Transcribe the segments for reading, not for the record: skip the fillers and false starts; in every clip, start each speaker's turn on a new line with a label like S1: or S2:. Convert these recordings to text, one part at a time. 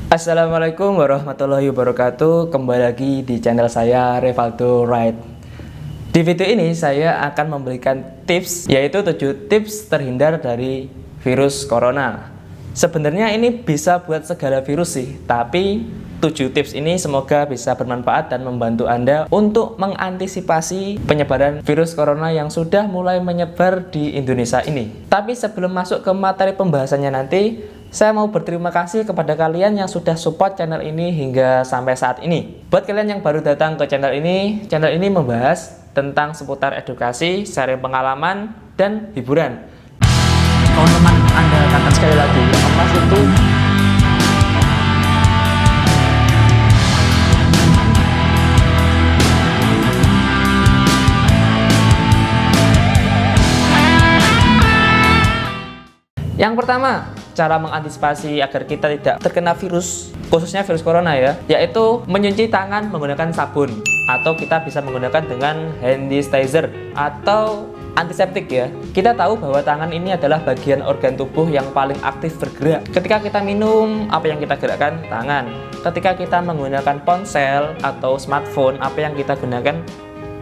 S1: Assalamualaikum warahmatullahi wabarakatuh. Kembali lagi di channel saya Revaldo Ride. Di video ini saya akan memberikan tips, yaitu 7 tips terhindar dari virus corona. Sebenarnya ini bisa buat segala virus sih, tapi 7 tips ini semoga bisa bermanfaat dan membantu Anda untuk mengantisipasi penyebaran virus corona yang sudah mulai menyebar di Indonesia ini. Tapi sebelum masuk ke materi pembahasannya nanti, saya mau berterima kasih kepada kalian yang sudah support channel ini hingga sampai saat ini. Buat kalian yang baru datang ke channel ini membahas tentang seputar edukasi, sharing pengalaman, dan hiburan. Kalau teman Anda katakan sekali lagi, emas itu yang pertama, cara mengantisipasi agar kita tidak terkena virus, khususnya virus corona ya, yaitu mencuci tangan menggunakan sabun, atau kita bisa menggunakan dengan hand sanitizer atau antiseptik ya. Kita tahu bahwa tangan ini adalah bagian organ tubuh yang paling aktif bergerak. Ketika kita minum, apa yang kita gerakkan? Tangan. Ketika kita menggunakan ponsel atau smartphone, apa yang kita gunakan?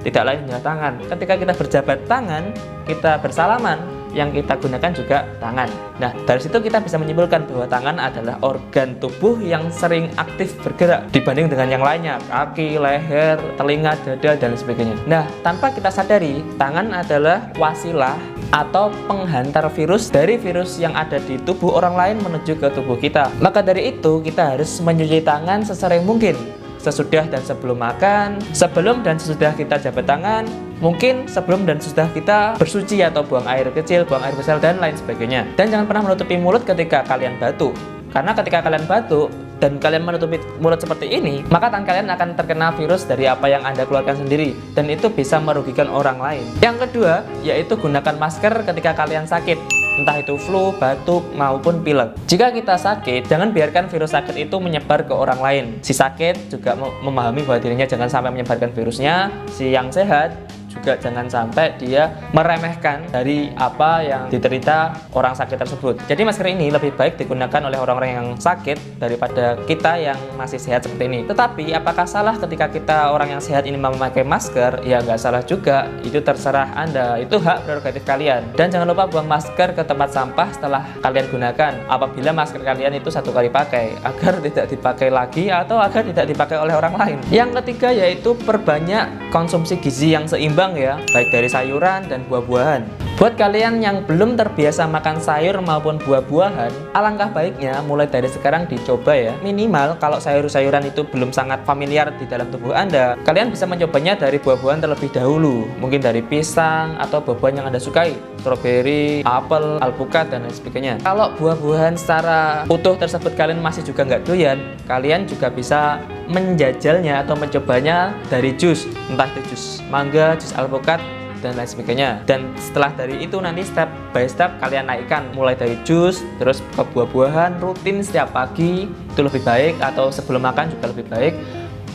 S1: Tidak lain hanya tangan. Ketika kita berjabat tangan, kita bersalaman, yang kita gunakan juga tangan. Nah, dari situ kita bisa menyimpulkan bahwa tangan adalah organ tubuh yang sering aktif bergerak dibanding dengan yang lainnya, kaki, leher, telinga, dada, dan sebagainya. Nah, tanpa kita sadari, tangan adalah wasilah atau penghantar virus dari virus yang ada di tubuh orang lain menuju ke tubuh kita. Maka dari itu, kita harus mencuci tangan sesering mungkin. Sesudah dan sebelum makan, sebelum dan sesudah kita jabat tangan, mungkin sebelum dan sesudah kita bersuci atau buang air kecil, buang air besar, dan lain sebagainya. Dan jangan pernah menutupi mulut ketika kalian batuk. Karena ketika kalian batuk dan kalian menutupi mulut seperti ini, maka tangan kalian akan terkena virus dari apa yang Anda keluarkan sendiri, dan itu bisa merugikan orang lain. Yang kedua, yaitu gunakan masker ketika kalian sakit, entah itu flu, batuk, maupun pilek. Jika kita sakit, jangan biarkan virus sakit itu menyebar ke orang lain. Si sakit juga memahami bahwa dirinya jangan sampai menyebarkan virusnya. Si yang sehat juga jangan sampai dia meremehkan dari apa yang diterita orang sakit tersebut. Jadi masker ini lebih baik digunakan oleh orang-orang yang sakit daripada kita yang masih sehat seperti ini. Tetapi apakah salah ketika kita orang yang sehat ini memakai masker? Ya nggak salah juga, itu terserah Anda, itu hak prerogatif kalian. Dan jangan lupa buang masker ke tempat sampah setelah kalian gunakan apabila masker kalian itu 1 kali pakai, agar tidak dipakai lagi atau agar tidak dipakai oleh orang lain. Yang ketiga yaitu perbanyak konsumsi gizi yang seimbang ya, baik dari sayuran dan buah-buahan. Buat kalian yang belum terbiasa makan sayur maupun buah-buahan, alangkah baiknya mulai dari sekarang dicoba ya. Minimal kalau sayur-sayuran itu belum sangat familiar di dalam tubuh Anda, kalian bisa mencobanya dari buah-buahan terlebih dahulu. Mungkin dari pisang atau buah-buahan yang Anda sukai, stroberi, apel, alpukat, dan lain sebagainya. Kalau buah-buahan secara utuh tersebut kalian masih juga nggak doyan, kalian juga bisa menjajalnya atau mencobanya dari jus, entah itu jus mangga, jus alpukat, dan lain sebagainya. Dan setelah dari itu nanti step by step kalian naikkan, mulai dari jus terus ke buah-buahan rutin setiap pagi, itu lebih baik, atau sebelum makan juga lebih baik.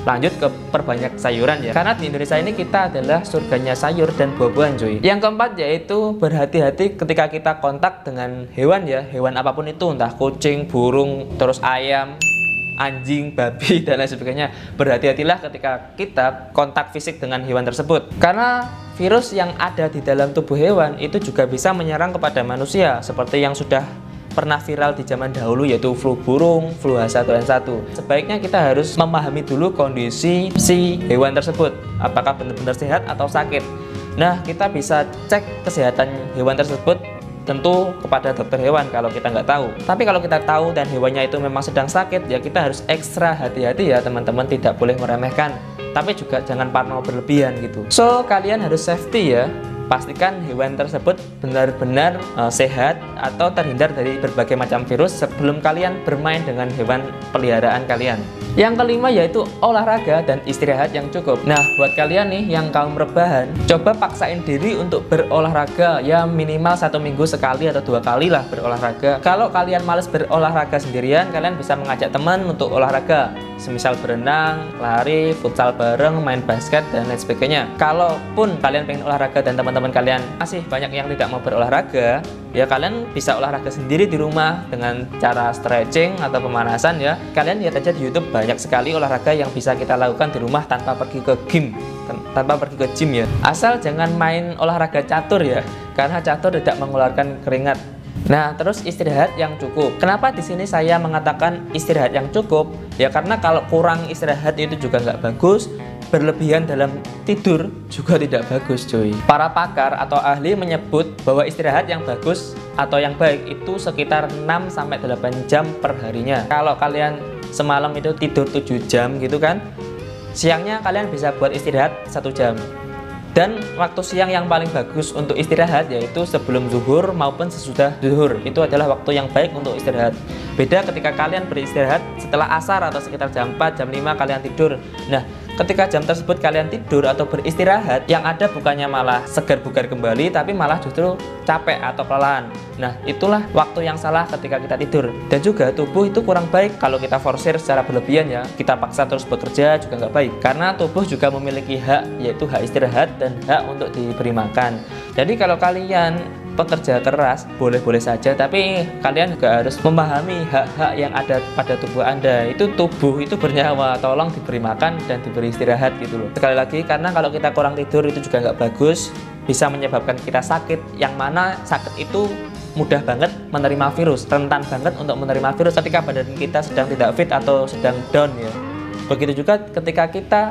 S1: Lanjut ke perbanyak sayuran ya, karena di Indonesia ini kita adalah surganya sayur dan buah-buahan cuy. Yang keempat yaitu berhati-hati ketika kita kontak dengan hewan ya, hewan apapun itu, entah kucing, burung, terus ayam, anjing, babi, dan lain sebagainya. Berhati-hatilah ketika kita kontak fisik dengan hewan tersebut, karena virus yang ada di dalam tubuh hewan itu juga bisa menyerang kepada manusia, seperti yang sudah pernah viral di zaman dahulu, yaitu flu burung, flu H1N1. Sebaiknya kita harus memahami dulu kondisi si hewan tersebut, apakah benar-benar sehat atau sakit. Nah, kita bisa cek kesehatan hewan tersebut tentu kepada dokter hewan kalau kita nggak tahu. Tapi kalau kita tahu dan hewannya itu memang sedang sakit, ya kita harus ekstra hati-hati ya teman-teman, tidak boleh meremehkan. Tapi juga jangan parno berlebihan gitu. So, kalian harus safety ya. Pastikan hewan tersebut benar-benar sehat atau terhindar dari berbagai macam virus sebelum kalian bermain dengan hewan peliharaan kalian. Yang kelima yaitu olahraga dan istirahat yang cukup. Nah, buat kalian nih yang kaum rebahan, coba paksain diri untuk berolahraga ya, minimal 1 minggu sekali atau 2 kali lah berolahraga. Kalau kalian males berolahraga sendirian, kalian bisa mengajak teman untuk olahraga. semisal berenang, lari, futsal bareng, main basket, dan lain sebagainya. Kalaupun kalian pengen olahraga dan teman-teman kalian masih banyak yang tidak mau berolahraga, ya kalian bisa olahraga sendiri di rumah dengan cara stretching atau pemanasan ya. Kalian lihat aja di YouTube, banyak sekali olahraga yang bisa kita lakukan di rumah tanpa pergi ke gym ya. Asal jangan main olahraga catur ya, karena catur tidak mengeluarkan keringat. Nah, terus istirahat yang cukup. Kenapa di sini saya mengatakan istirahat yang cukup? Ya karena kalau kurang istirahat itu juga nggak bagus. Berlebihan dalam tidur juga tidak bagus, cuy. Para pakar atau ahli menyebut bahwa istirahat yang bagus atau yang baik itu sekitar 6-8 jam per harinya. Kalau kalian semalam itu tidur 7 jam gitu kan, siangnya kalian bisa buat istirahat 1 jam. Dan waktu siang yang paling bagus untuk istirahat yaitu sebelum zuhur maupun sesudah zuhur. Itu adalah waktu yang baik untuk istirahat. Beda ketika kalian beristirahat setelah asar atau sekitar jam 4, jam 5 kalian tidur. Nah, ketika jam tersebut kalian tidur atau beristirahat, yang ada bukannya malah segar bugar kembali, tapi malah justru capek atau kelelahan. Nah, itulah waktu yang salah ketika kita tidur. Dan juga tubuh itu kurang baik kalau kita forsir secara berlebihan ya. Kita paksa terus bekerja juga nggak baik. Karena tubuh juga memiliki hak, yaitu hak istirahat dan hak untuk diberi makan. Jadi kalau kalian pekerja keras boleh-boleh saja, tapi kalian juga harus memahami hak-hak yang ada pada tubuh Anda. Itu tubuh itu bernyawa, tolong diberi makan dan diberi istirahat gitu loh. Sekali lagi, karena kalau kita kurang tidur itu juga nggak bagus, bisa menyebabkan kita sakit, yang mana sakit itu mudah banget menerima virus, rentan banget untuk menerima virus ketika badan kita sedang tidak fit atau sedang down ya. Begitu juga ketika kita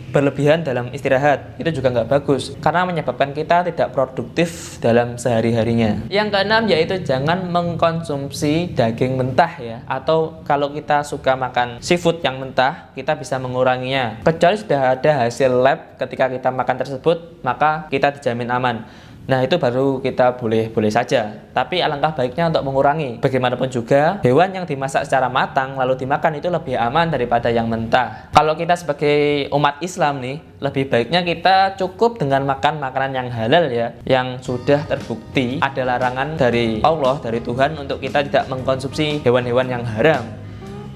S1: berlebihan dalam istirahat, itu juga nggak bagus karena menyebabkan kita tidak produktif dalam sehari-harinya. Yang keenam yaitu jangan mengkonsumsi daging mentah ya, atau kalau kita suka makan seafood yang mentah, kita bisa menguranginya. Kecuali sudah ada hasil lab ketika kita makan tersebut, maka kita dijamin aman. Nah, itu baru kita boleh saja. Tapi alangkah baiknya untuk mengurangi. Bagaimanapun juga, hewan yang dimasak secara matang lalu dimakan itu lebih aman daripada yang mentah. Kalau kita sebagai umat Islam nih, lebih baiknya kita cukup dengan makan makanan yang halal ya, yang sudah terbukti ada larangan dari Allah, dari Tuhan untuk kita tidak mengkonsumsi hewan-hewan yang haram.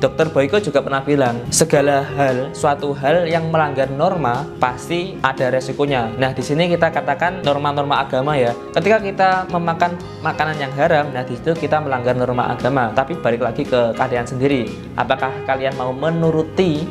S1: Dr. Boyko juga pernah bilang, segala hal, suatu hal yang melanggar norma pasti ada resikonya. Nah, di sini kita katakan norma-norma agama ya. Ketika kita memakan makanan yang haram, nah di situ kita melanggar norma agama. Tapi balik lagi ke kalian sendiri. Apakah kalian mau menuruti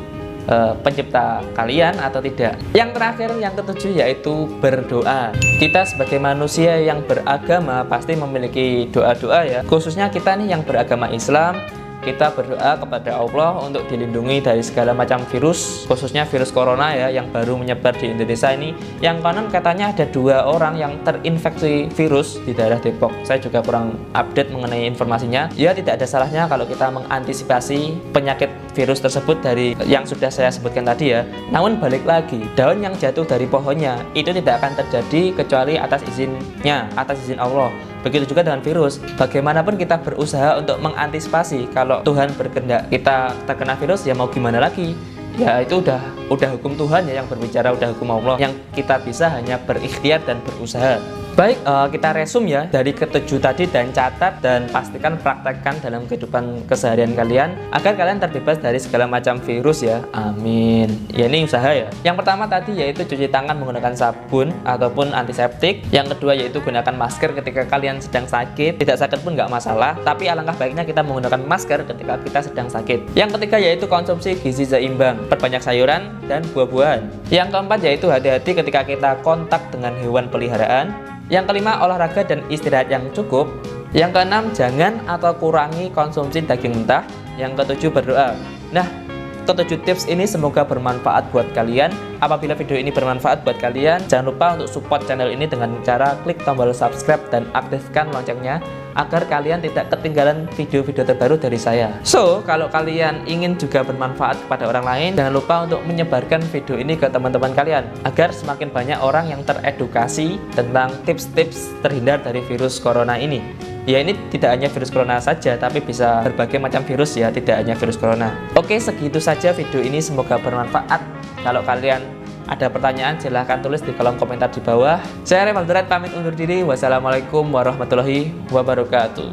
S1: pencipta kalian atau tidak? Yang terakhir, yang ketujuh yaitu berdoa. Kita sebagai manusia yang beragama pasti memiliki doa-doa ya. Khususnya kita nih yang beragama Islam, kita berdoa kepada Allah untuk dilindungi dari segala macam virus, khususnya virus corona ya, yang baru menyebar di Indonesia ini. Yang konon katanya ada 2 orang yang terinfeksi virus di daerah Depok. Saya juga kurang update mengenai informasinya. Ya, tidak ada salahnya kalau kita mengantisipasi penyakit virus tersebut dari yang sudah saya sebutkan tadi ya. Namun balik lagi, daun yang jatuh dari pohonnya itu tidak akan terjadi kecuali atas izinnya, atas izin Allah. Begitu juga dengan virus. Bagaimanapun kita berusaha untuk mengantisipasi. Kalau Tuhan berkehendak kita terkena virus, ya mau gimana lagi? Ya itu udah hukum Tuhan ya yang berbicara, udah hukum Allah. Yang kita bisa hanya berikhtiar dan berusaha. Baik, kita resume ya dari ketujuh tadi, dan catat dan pastikan praktekkan dalam kehidupan keseharian kalian agar kalian terbebas dari segala macam virus ya. Amin. Ya ini usaha ya. Yang pertama tadi yaitu cuci tangan menggunakan sabun ataupun antiseptik. Yang kedua yaitu gunakan masker ketika kalian sedang sakit. Tidak sakit pun nggak masalah, tapi alangkah baiknya kita menggunakan masker ketika kita sedang sakit. Yang ketiga yaitu konsumsi gizi seimbang, perbanyak sayuran dan buah-buahan. Yang keempat yaitu hati-hati ketika kita kontak dengan hewan peliharaan. Yang kelima, olahraga dan istirahat yang cukup. Yang keenam, jangan atau kurangi konsumsi daging mentah. Yang ketujuh, berdoa. Nah, ketujuh tips ini semoga bermanfaat buat kalian. Apabila video ini bermanfaat buat kalian, jangan lupa untuk support channel ini dengan cara klik tombol subscribe dan aktifkan loncengnya agar kalian tidak ketinggalan video-video terbaru dari saya. So, kalau kalian ingin juga bermanfaat kepada orang lain, jangan lupa untuk menyebarkan video ini ke teman-teman kalian agar semakin banyak orang yang teredukasi tentang tips-tips terhindar dari virus corona ini. Ya, ini tidak hanya virus corona saja, tapi bisa berbagai macam virus ya, tidak hanya virus corona. Oke, segitu saja video ini, semoga bermanfaat. Kalau kalian ada pertanyaan, silahkan tulis di kolom komentar di bawah. Saya Remal Duret, pamit undur diri. Wassalamualaikum warahmatullahi wabarakatuh.